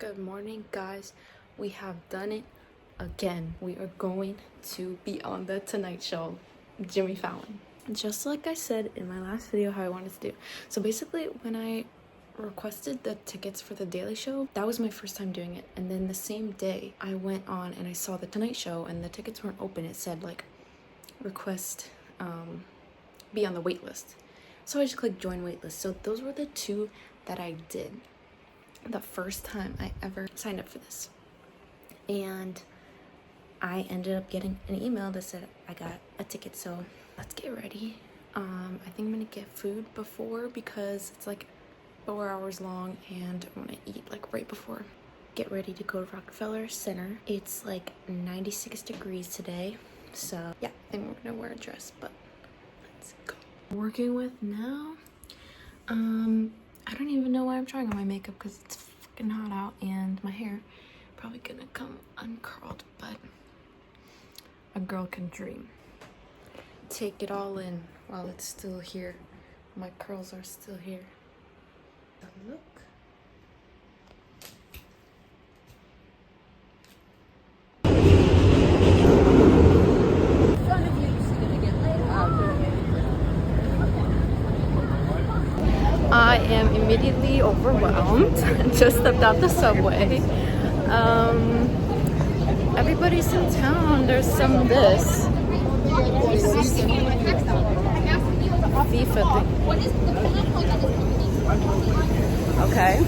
Good morning, guys. We have done it again. We are going to be on the Tonight Show, Jimmy Fallon. Just like I said in my last video how I wanted to do. So basically, when I requested the tickets for the Daily Show, that was my first time doing it. And then the same day, I went on and I saw the Tonight Show and the tickets weren't open. It said like, request, be on the wait list. So I just clicked join waitlist. So those were the two that I did the first time I ever signed up for this. And I ended up getting an email that said I got a ticket. So let's get ready. I think I'm gonna get food before because it's like 4 hours long and I want to eat like right before. Get ready to go to Rockefeller Center. It's like 96 degrees today. So yeah, I think we're gonna wear a dress, but let's go. Working with now. I don't even know why I'm trying on my makeup because it's fucking hot out and my hair probably gonna come uncurled, but a girl can dream. Take it all in while it's still here. My curls are still here. Look. I am immediately overwhelmed. Just stepped out the subway. Everybody's in town. There's some this. FIFA thing. Okay.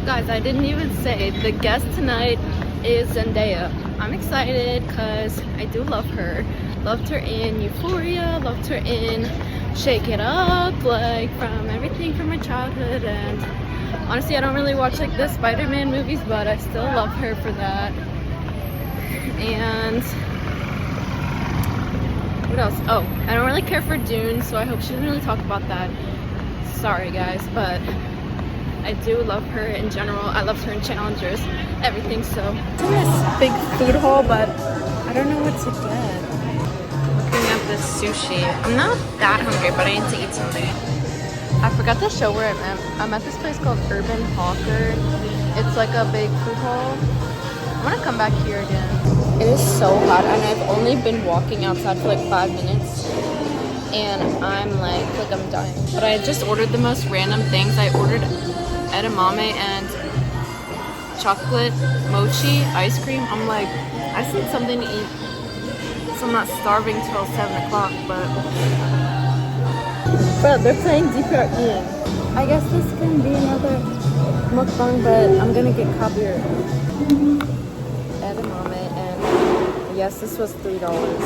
Guys, I didn't even say the guest tonight is Zendaya. I'm excited because I do love her. Loved her in Euphoria. Loved her in Shake It Up, like from everything from my childhood. And honestly, I don't really watch like the Spider-Man movies, but I still love her for that. And what else? Oh, I don't really care for Dune, so I hope she doesn't really talk about that. Sorry guys, but I do love her in general. I loved her in Challengers, everything. So it's in this big food haul, but I don't know what to get. Looking at this sushi. I'm not that hungry, but I need to eat something. I forgot to show where I'm at. I'm at this place called Urban Hawker. It's like a big food hall. I'm gonna come back here again. It is so hot and I've only been walking outside for like 5 minutes and I'm dying. But I just ordered the most random things. I ordered edamame and chocolate mochi ice cream. I'm like, I just need something to eat so I'm not starving till 7 o'clock, but they're playing DPRE. I guess this can be another mukbang, but I'm gonna get copyright. Edamame, and yes, this was $3,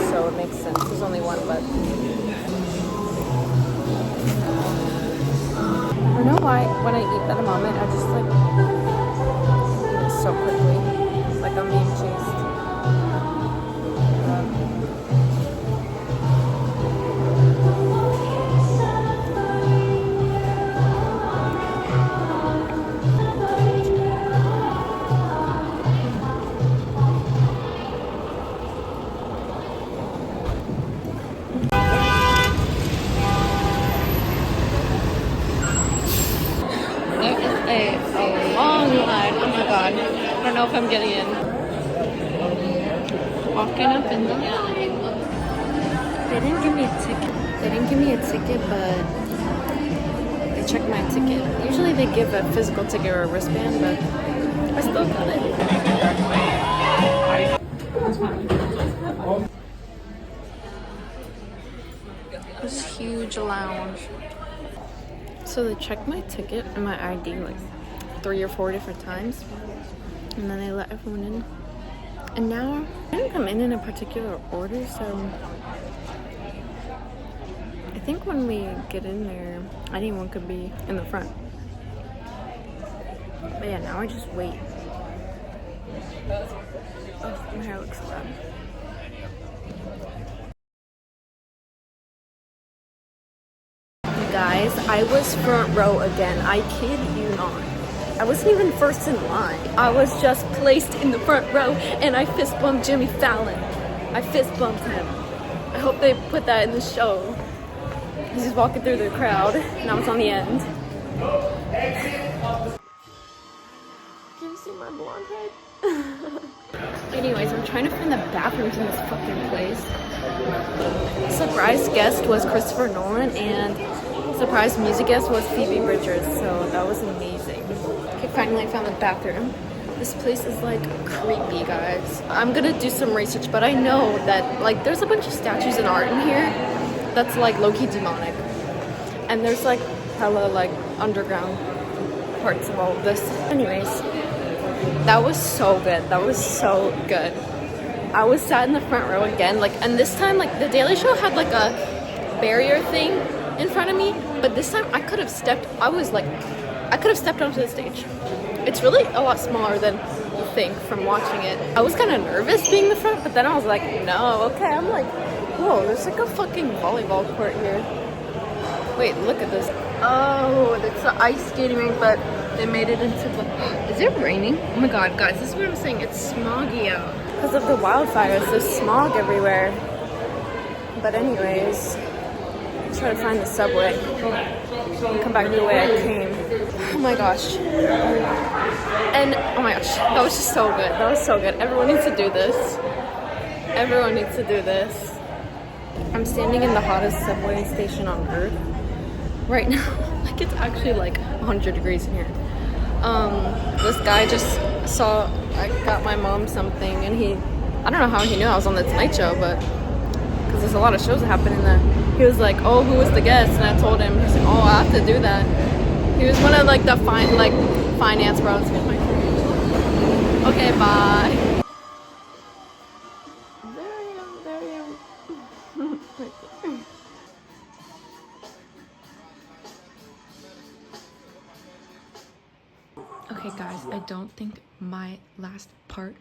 so it makes sense. There's only one, but I don't know why when I eat edamame, I just like eat it so quickly, like I'm being chased. A long line. Oh my god. I don't know if I'm getting in. Walking up in the line. They didn't give me a ticket. They didn't give me a ticket, but they checked my ticket. Usually they give a physical ticket or a wristband, but I still got it. This huge lounge. So they checked my ticket and my ID like 3 or 4 different times, and then they let everyone in. And now I didn't come in a particular order, so I think when we get in there, anyone could be in the front. But yeah, now I just wait. Oh, my hair looks bad. Guys, I was front row again. I kid you not. I wasn't even first in line. I was just placed in the front row and I fist bumped Jimmy Fallon. I fist bumped him. I hope they put that in the show. He's just walking through the crowd and I was on the end. my blonde head. Anyways, I'm trying to find the bathrooms in this fucking place. Surprise guest was Christopher Nolan, and surprise music guest was Phoebe Bridgers, so that was amazing. Okay, finally I found the bathroom. This place is like creepy, guys. I'm gonna do some research, but I know that like there's a bunch of statues and art in here that's like low-key demonic. And there's like hella like underground parts of all of this. Anyways, that was so good. That was so good. I was sat in the front row again, like, and this time like the Daily Show had like a barrier thing in front of me, but this time I could have stepped onto the stage. It's really a lot smaller than you think from watching it. I was kind of nervous being the front, but then I was like, no, okay. I'm like, whoa, there's like a fucking volleyball court here. Wait, look at this. Oh, it's an ice skating rink, but they made it into the... Is it raining? Oh my god, guys, this is what I'm saying. It's smoggy out. Because of the wildfires, there's smog everywhere. But anyways, let's try to find the subway. Come back the way I came. Oh my gosh. And, oh my gosh, that was just so good. That was so good. Everyone needs to do this. Everyone needs to do this. I'm standing in the hottest subway station on earth right now. Like, it's actually like 100 degrees in here. This guy just saw I got my mom something, and I don't know how he knew I was on the Tonight Show, but because there's a lot of shows that happen in that. He was like, oh, who was the guest? And I told him. He's like, oh, I have to do that. He was one of like the finance bros. Okay, bye. There I am. Right there. Okay, guys, I don't think my last part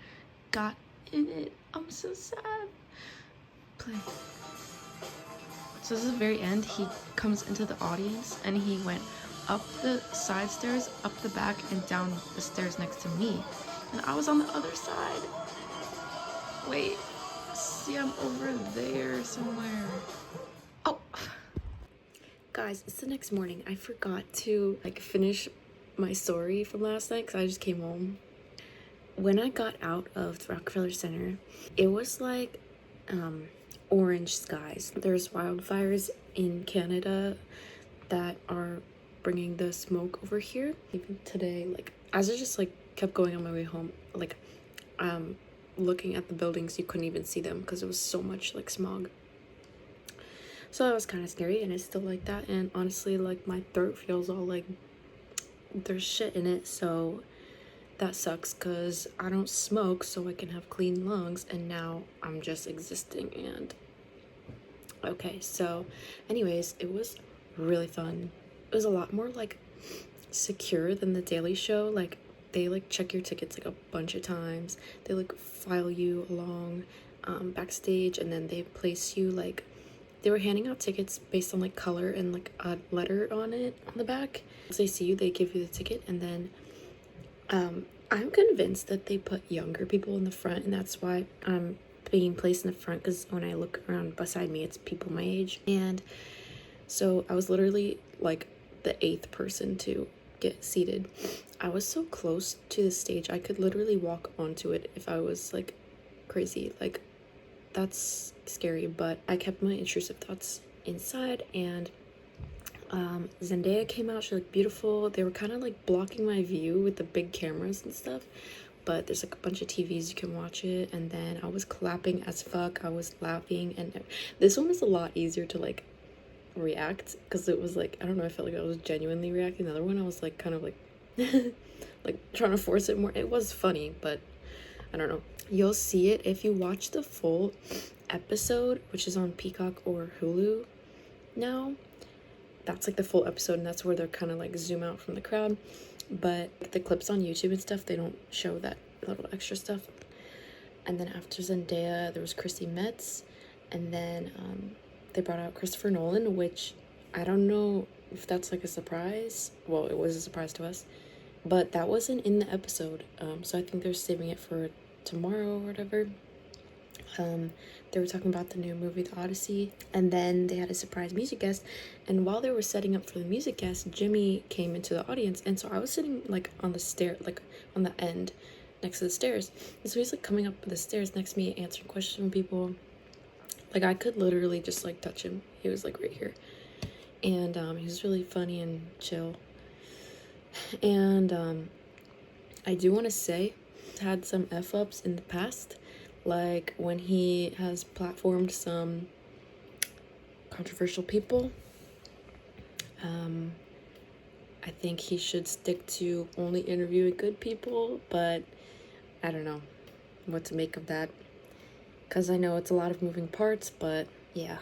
got in it. I'm so sad. Play. So this is the very end. He comes into the audience and he went up the side stairs, up the back, and down the stairs next to me. And I was on the other side. Wait, see, I'm over there somewhere. Oh, guys, it's the next morning. I forgot to like finish my story from last night because I just came home. When I got out of the Rockefeller Center, it was like orange skies. There's wildfires in Canada that are bringing the smoke over here. Even today, like as I just like kept going on my way home, like looking at the buildings, you couldn't even see them because it was so much like smog. So that was kind of scary, and it's still like that. And honestly, like my throat feels all like there's shit in it, so that sucks because I don't smoke, so I can have clean lungs, and now I'm just existing. And okay, so anyways, it was really fun. It was a lot more like secure than the Daily Show. Like they like check your tickets like a bunch of times. They like file you along backstage, and then they place you like, they were handing out tickets based on like color and like a letter on it on the back. As they see you, they give you the ticket, and then I'm convinced that they put younger people in the front, and that's why I'm being placed in the front, because when I look around beside me, it's people my age. And so I was literally like the 8th person to get seated. I was so close to the stage, I could literally walk onto it if I was like crazy. Like that's scary, but I kept my intrusive thoughts inside. And Zendaya came out. She looked beautiful. They were kind of like blocking my view with the big cameras and stuff, but there's like a bunch of TVs you can watch it. And then I was clapping as fuck. I was laughing, and this one was a lot easier to like react because it was like, I don't know, I felt like I was genuinely reacting. The other one I was like kind of like like trying to force it more. It was funny, but I don't know. You'll see it if you watch the full episode, which is on Peacock or Hulu now. That's like the full episode, and that's where they're kind of like zoom out from the crowd. But the clips on YouTube and stuff, they don't show that little extra stuff. And then after Zendaya, there was Chrissy Metz, and then they brought out Christopher Nolan, which I don't know if that's like a surprise. Well, it was a surprise to us, but that wasn't in the episode, so I think they're saving it for tomorrow or whatever. They were talking about the new movie The Odyssey, and then they had a surprise music guest. And while they were setting up for the music guest, Jimmy came into the audience, and so I was sitting like on the stair, like on the end next to the stairs, and so he's like coming up the stairs next to me, answering questions from people. Like I could literally just like touch him. He was like right here, and he was really funny and chill. And I do want to say, had some f-ups in the past, like when he has platformed some controversial people. I think he should stick to only interviewing good people, but I don't know what to make of that, because I know it's a lot of moving parts, but yeah.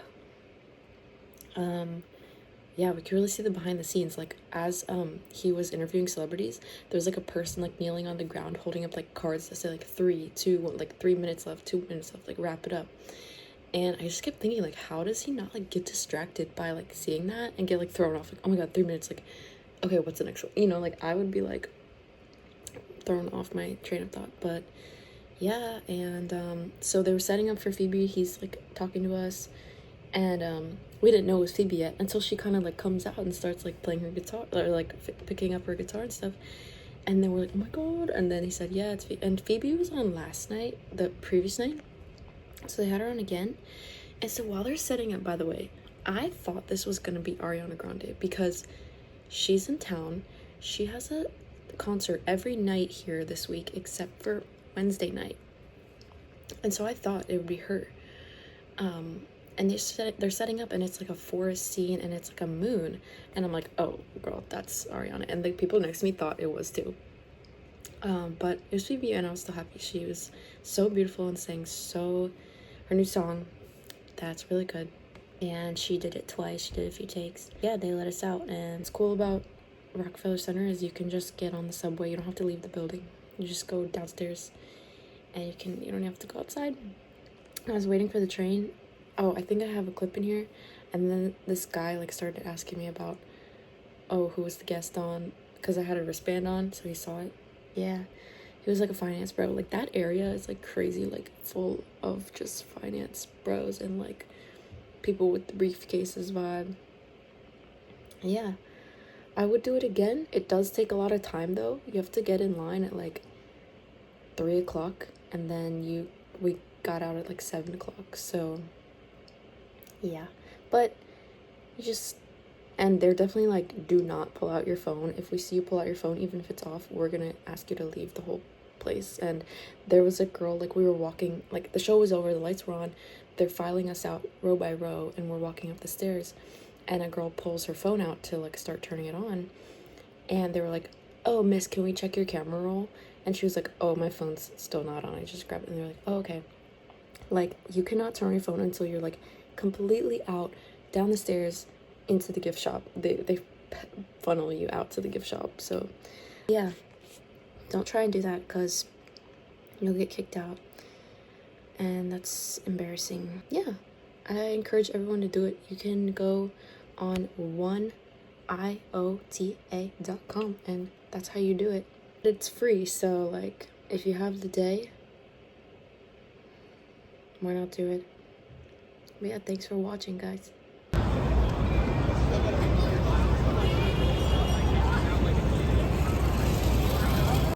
Yeah, we could really see the behind the scenes. Like, as he was interviewing celebrities, there was like a person like kneeling on the ground holding up like cards that say like 3, 2, 1, like 3 minutes left, 2 minutes left, like wrap it up. And I just kept thinking, like, how does he not like get distracted by like seeing that and get like thrown off? Like, oh my god, 3 minutes, like, okay, what's the next one? You know, like I would be like thrown off my train of thought. But yeah, and so they were setting up for Phoebe. He's like talking to us, and we didn't know it was Phoebe yet until she kind of like comes out and starts like playing her guitar, or like picking up her guitar and stuff. And then we're like, oh my god. And then he said, yeah, it's Phoebe. And Phoebe was on last night, the previous night, so they had her on again. And so while they're setting up, by the way, I thought this was gonna be Ariana Grande, because she's in town. She has a concert every night here this week except for Wednesday night, and so I thought it would be her. And they're setting up, and it's like a forest scene, and it's like a moon, and I'm like, oh girl, that's Ariana. And the people next to me thought it was too. But it was Phoebe, and I was still happy. She was so beautiful and sang her new song, that's really good. And she did it twice. She did a few takes. Yeah, they let us out, and it's cool about Rockefeller Center is you can just get on the subway. You don't have to leave the building. You just go downstairs, and you don't have to go outside. I was waiting for the train. Oh, I think I have a clip in here. And then this guy like started asking me about, oh, who was the guest on, because I had a wristband on, so he saw it. Yeah, he was like a finance bro. Like that area is like crazy, like full of just finance bros and like people with the briefcases vibe. Yeah, I would do it again. It does take a lot of time though. You have to get in line at like 3 o'clock, and then we got out at like 7 o'clock, so yeah. But and they're definitely like, do not pull out your phone. If we see you pull out your phone, even if it's off, we're gonna ask you to leave the whole place. And there was a girl, like we were walking, like the show was over, the lights were on, they're filing us out row by row, and we're walking up the stairs, and a girl pulls her phone out to like start turning it on, and they were like, oh miss, can we check your camera roll? And she was like, oh, my phone's still not on, I just grabbed it. And they're like, oh, okay. Like, you cannot turn on your phone until you're like completely out, down the stairs, into the gift shop. They funnel you out to the gift shop. So yeah, don't try and do that, because you'll get kicked out, and that's embarrassing. Yeah, I encourage everyone to do it. You can go on oneiota.com, and that's how you do it. It's free, so like if you have the day, why not do it? But yeah, thanks for watching, guys.